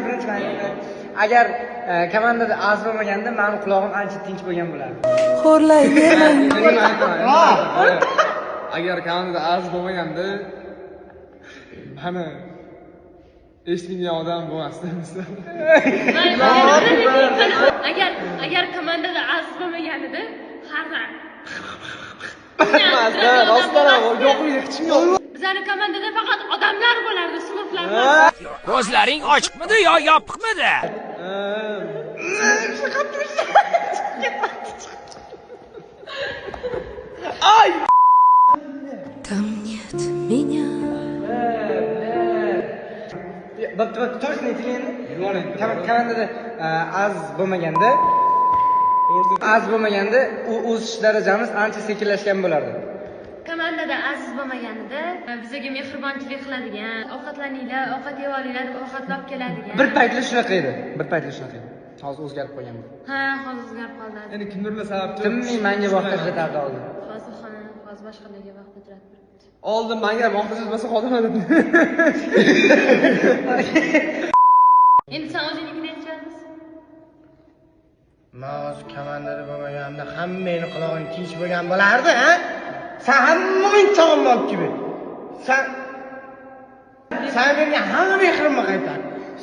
birinchi aytgan. Agar komandada az bo'lmaganda, mening quloqim ancha tinch bo'lgan bo'lardi. Xo'rlayvermang. Agar komandada az bo'lmaganda, mana eshitmagan odam bo'lmasdi. Agar komandada az bo'lmaganida, har Rostdan yo'qlik hech kim yo'q. bizning komandada faqat odamlar bo'lardi, sinflar emas. Ko'zlaring ochiqmidi yo yopiqmidi? Ay! Там нет меня. Точно aytganda, komandada az bo'lmaganda, o'sish darajamiz ancha sekinlashgan bo'lardi. Komandada aziz bo'lmaganida bizga mehribonchilik qiladigan, ovqatlaninglar, ovqat yeb olinglar deb ovqatlab keladigan. Bir paytlar shunaqa edi. Hozir o'zgarib qolgan bu. Ha, hozir o'zgarib qoldi. Endi kimdirlar sababchi. Kimning menga vaqt ajratardi oldin? Hozir boshqalarga vaqt ajratib. Oldin menga vaqt ajratmasa qoldim. Endi sen o'zingnikini aytsangiz. Mavz komandada bo'lmaganda hammaning qulog'ing tinch bo'lgan bo'lardi, ha? Sen hammang chog'im gibi. Sen menga hamma mehrimni qaytar.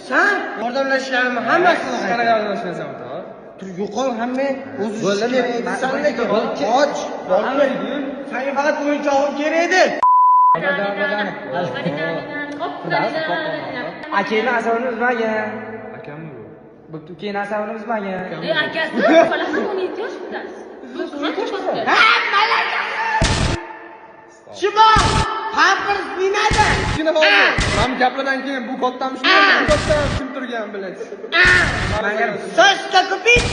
Sen yordamlashlarimni hammasini qaytar. Qanaqa yordamlashasan ota? Tur yo'qol hamma o'zi kerak. Sen lekin och. Sen faqat o'yinchog'im kerak edi. Akangni asabini uzmagan. Akammi bu? Bo'pti, keyin asabini uzmagan. Akasi, xolasi 17 yoshda. Shimo! Papir binada. Kichkina hozir. Men gaplardan keyin bu kattami shunday katta kim turgan bilasiz. Menga sochka kupit.